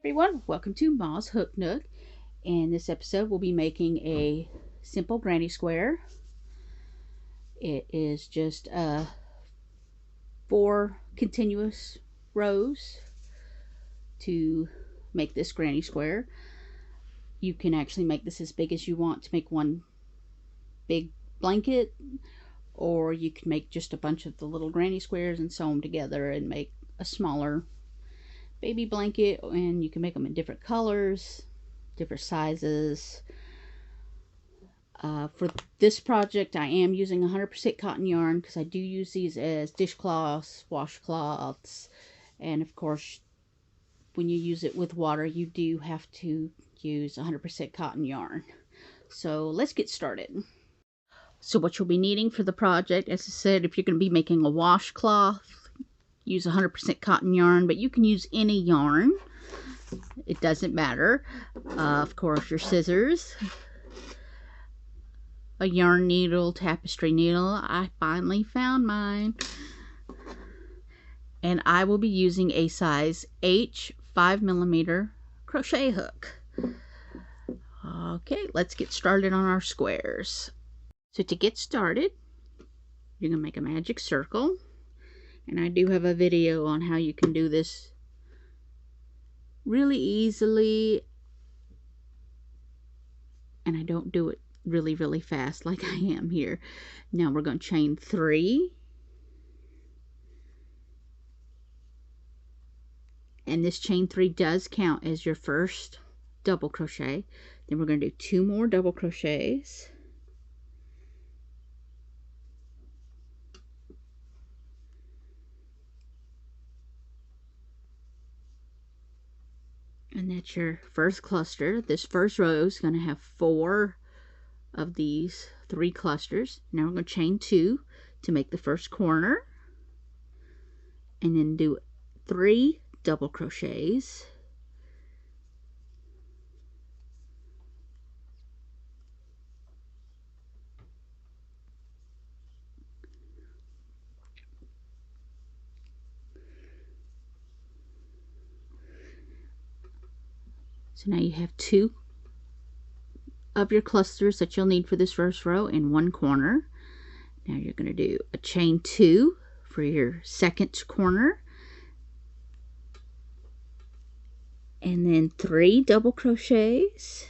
Everyone, welcome to Ma's Hook Nook. In this episode, we'll be making a simple granny square. It is just 4 continuous rows to make this granny square. You can actually make this as big as you want to make one big blanket, or you can make just a bunch of the little granny squares and sew them together and make a smaller baby blanket, and you can make them in different colors, different sizes. For this project, I am using 100% cotton yarn because I do use these as dishcloths, washcloths, and of course, when you use it with water, you do have to use 100% cotton yarn. So let's get started. So what you'll be needing for the project, as I said, if you're going to be making a washcloth, use 100% cotton yarn, but you can use any yarn. It doesn't matter. Of course, your scissors, a yarn needle, tapestry needle. I finally found mine. And I will be using a size H 5mm crochet hook. Okay, let's get started on our squares. So to get started, you're going to make a magic circle. And I do have a video on how you can do this really easily. And I don't do it really fast like I am here. Now we're going to chain 3. And this chain 3 does count as your first double crochet. Then we're going to do 2 more double crochets. And that's your first cluster. This first row is going to have 4 of these 3 clusters. Now we're going to chain 2 to make the first corner. And then do 3 double crochets. So now you have 2 of your clusters that you'll need for this first row in one corner. Now you're going to do a chain 2 for your second corner, and then 3 double crochets,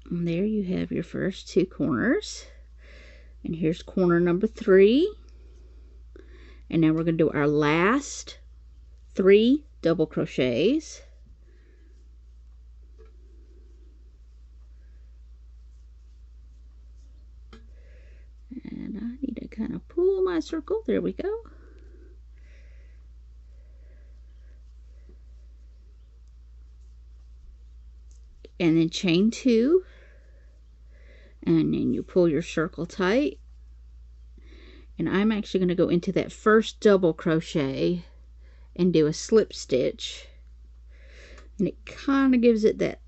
and there you have your first 2 corners. And here's corner number 3. And now we're going to do our last 3 double crochets. And I need to kind of pull my circle. There we go. And then chain 2. And then you pull your circle tight. And I'm actually going to go into that first double crochet and do a slip stitch. And it kind of gives it that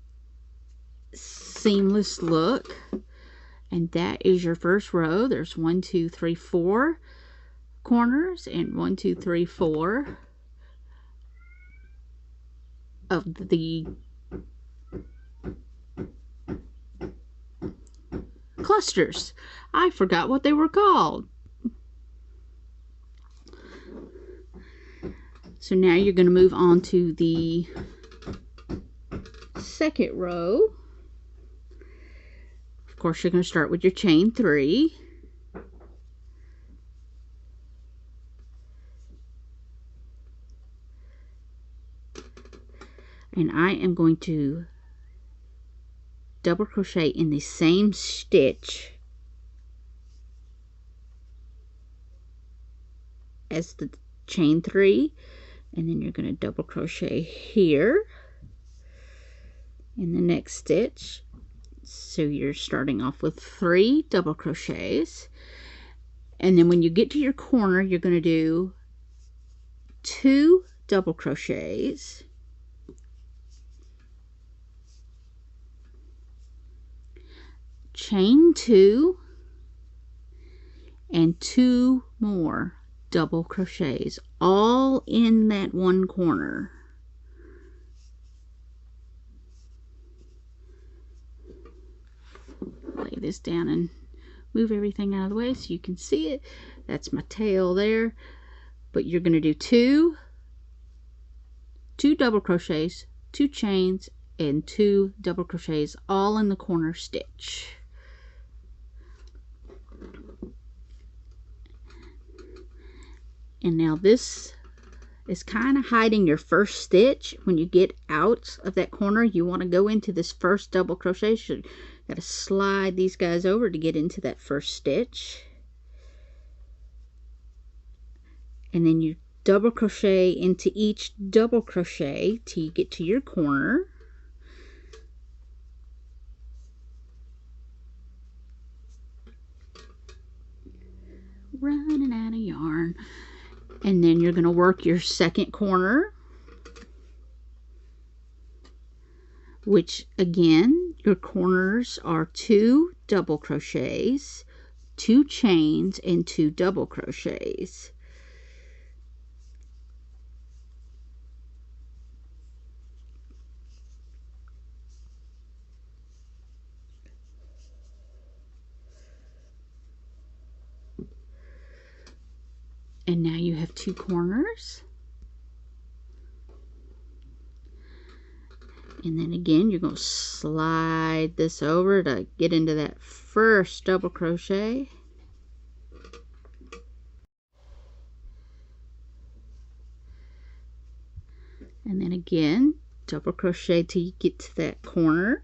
seamless look. And that is your first row. There's 1, 2, 3, 4 corners, and 1, 2, 3, 4 of the clusters. I forgot what they were called. So now you're going to move on to the second row. Of course, you're going to start with your chain 3. And I am going to double crochet in the same stitch as the chain 3, and then you're going to double crochet here in the next stitch. So you're starting off with 3 double crochets, and then when you get to your corner, you're going to do 2 double crochets, chain 2 and 2 more double crochets all in that one corner. Lay this down and move everything out of the way so you can see it. That's my tail there. But you're going to do two double crochets, 2 chains, and 2 double crochets all in the corner stitch. And now this is kind of hiding your first stitch. When you get out of that corner, you want to go into this first double crochet. So you got to slide these guys over to get into that first stitch. And then you double crochet into each double crochet till you get to your corner. Running out of yarn. And then you're going to work your second corner, which again, your corners are 2 double crochets, 2 chains, and 2 double crochets. And now you have 2 corners. And then again, you're going to slide this over to get into that first double crochet. And then again, double crochet till you get to that corner.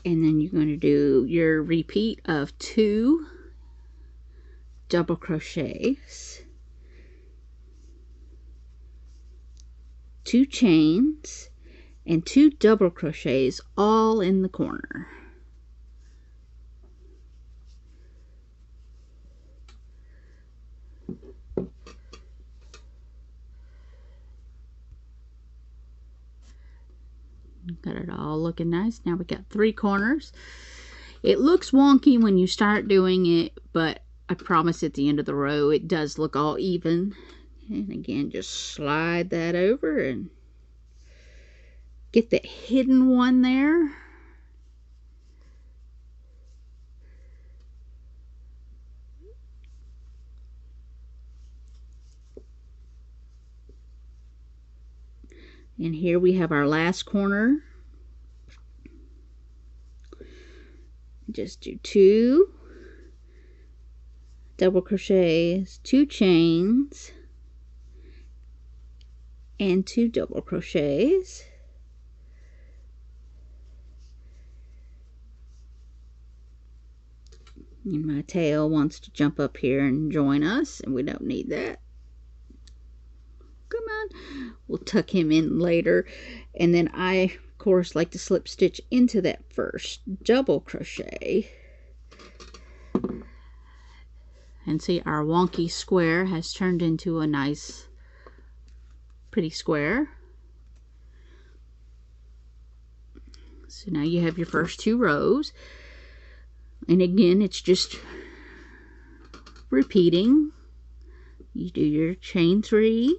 And then you're going to do your repeat of 2 double crochets, 2 chains, and 2 double crochets all in the corner. Got it all looking nice. Now we got 3 corners. It looks wonky when you start doing it, but I promise at the end of the row it does look all even. And again, just slide that over and get that hidden one there. And here we have our last corner. Just do 2 double crochets, 2 chains, and 2 double crochets. And my tail wants to jump up here and join us, and we don't need that. Come on. We'll tuck him in later. And then I, of course, like to slip stitch into that first double crochet. And see, our wonky square has turned into a nice, pretty square. So now you have your first 2 rows. And again, it's just repeating. You do your chain 3.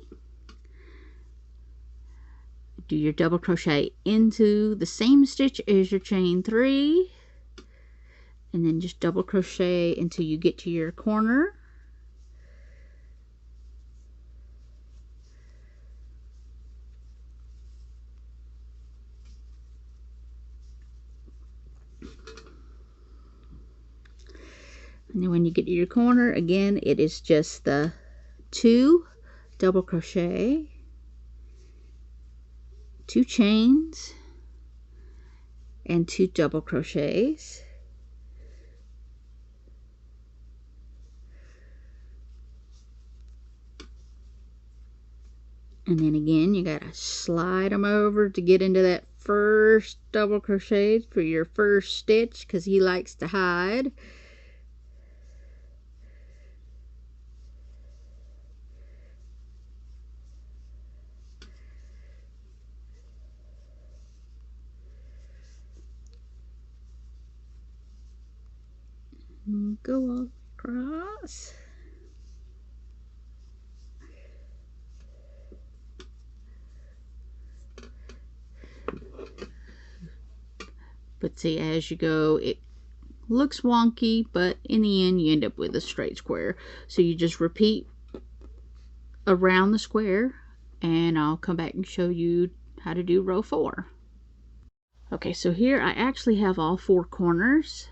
Do your double crochet into the same stitch as your chain 3, and then just double crochet until you get to your corner. And then when you get to your corner, again, it is just the 2 double crochet, 2 chains, and 2 double crochets. And then again, you gotta slide them over to get into that first double crochet for your first stitch because he likes to hide. And go across. But see, as you go, it looks wonky, but in the end you end up with a straight square. So you just repeat around the square, and I'll come back and show you how to do row 4. Okay, so here I actually have all 4 corners,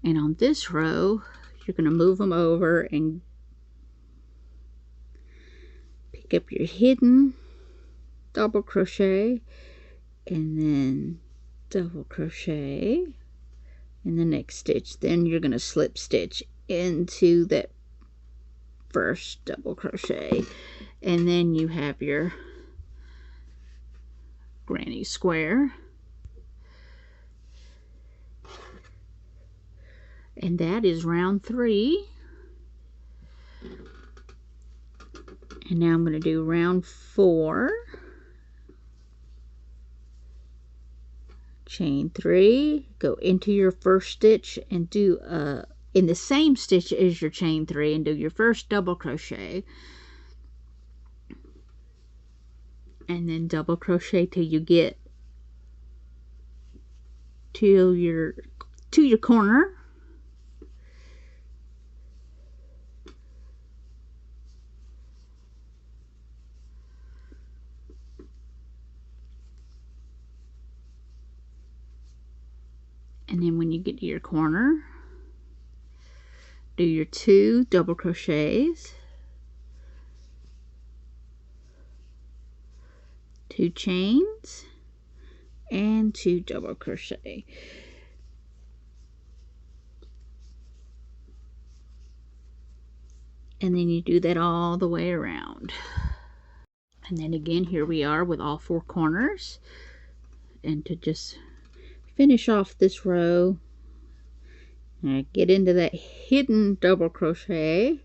and on this row you're going to move them over and pick up your hidden double crochet, and then double crochet in the next stitch. Then you're going to slip stitch into that first double crochet, and then you have your granny square, and that is round 3. And now I'm going to do round 4. Chain 3, go into your first stitch and do in the same stitch as your chain 3 and do your first double crochet, and then double crochet till you get to your corner, and then when you get to your corner, do your 2 double crochets, 2 chains, and 2 double crochet. And then you do that all the way around. And then again, here we are with all 4 corners. And to just finish off this row, get into that hidden double crochet.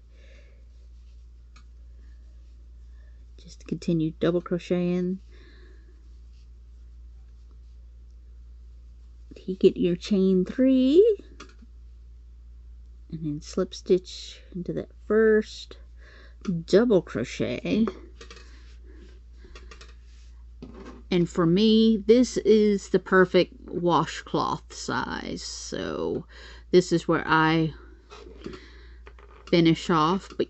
Just continue double crocheting. You get your chain 3, and then slip stitch into that first double crochet. And for me, this is the perfect washcloth size, so this is where I finish off, but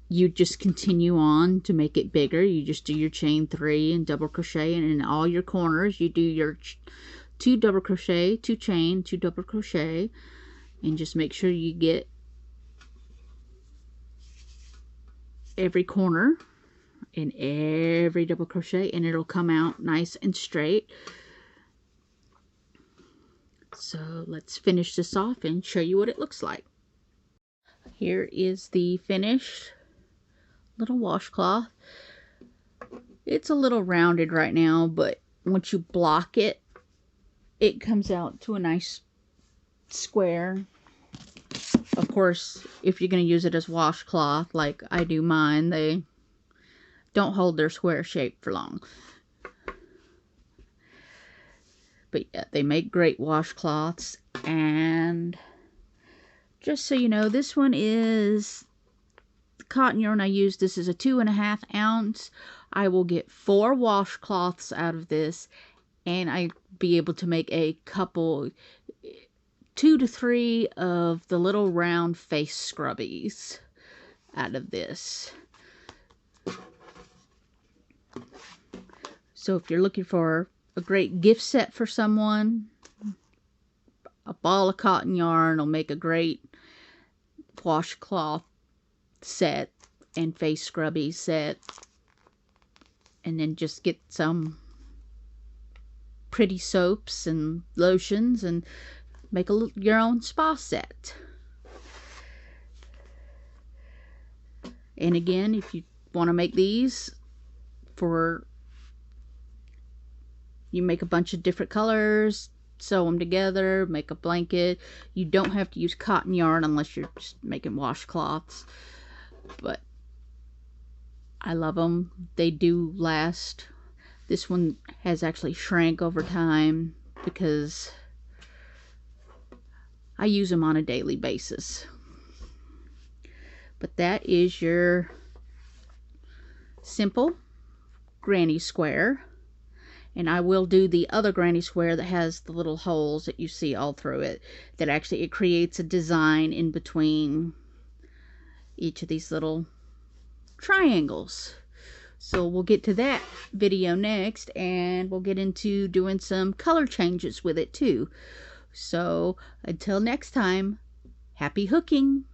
you just continue on to make it bigger. You just do your chain 3 and double crochet, and in all your corners you do your 2 double crochet, 2 chain, 2 double crochet, and just make sure you get every corner in every double crochet, and it'll come out nice and straight. So let's finish this off and show you what it looks like. Here is the finished little washcloth. It's a little rounded right now, but once you block it, it comes out to a nice square. Of course, if you're going to use it as washcloth like I do mine, they don't hold their square shape for long. But yeah, they make great washcloths. And just so you know, this one is the cotton yarn I use. This is a 2.5 ounce. I will get 4 washcloths out of this, and I'd be able to make a couple, 2 to 3 of the little round face scrubbies out of this. So if you're looking for a great gift set for someone, a ball of cotton yarn will make a great washcloth set and face scrubby set. And then just get some pretty soaps and lotions and make your own spa set. And again, if you want to make these for You make a bunch of different colors, sew them together, make a blanket. You don't have to use cotton yarn unless you're just making washcloths. But I love them. They do last. This one has actually shrank over time because I use them on a daily basis. But that is your simple granny square. And I will do the other granny square that has the little holes that you see all through it. That actually it creates a design in between each of these little triangles. So we'll get to that video next, and we'll get into doing some color changes with it too. So until next time, happy hooking!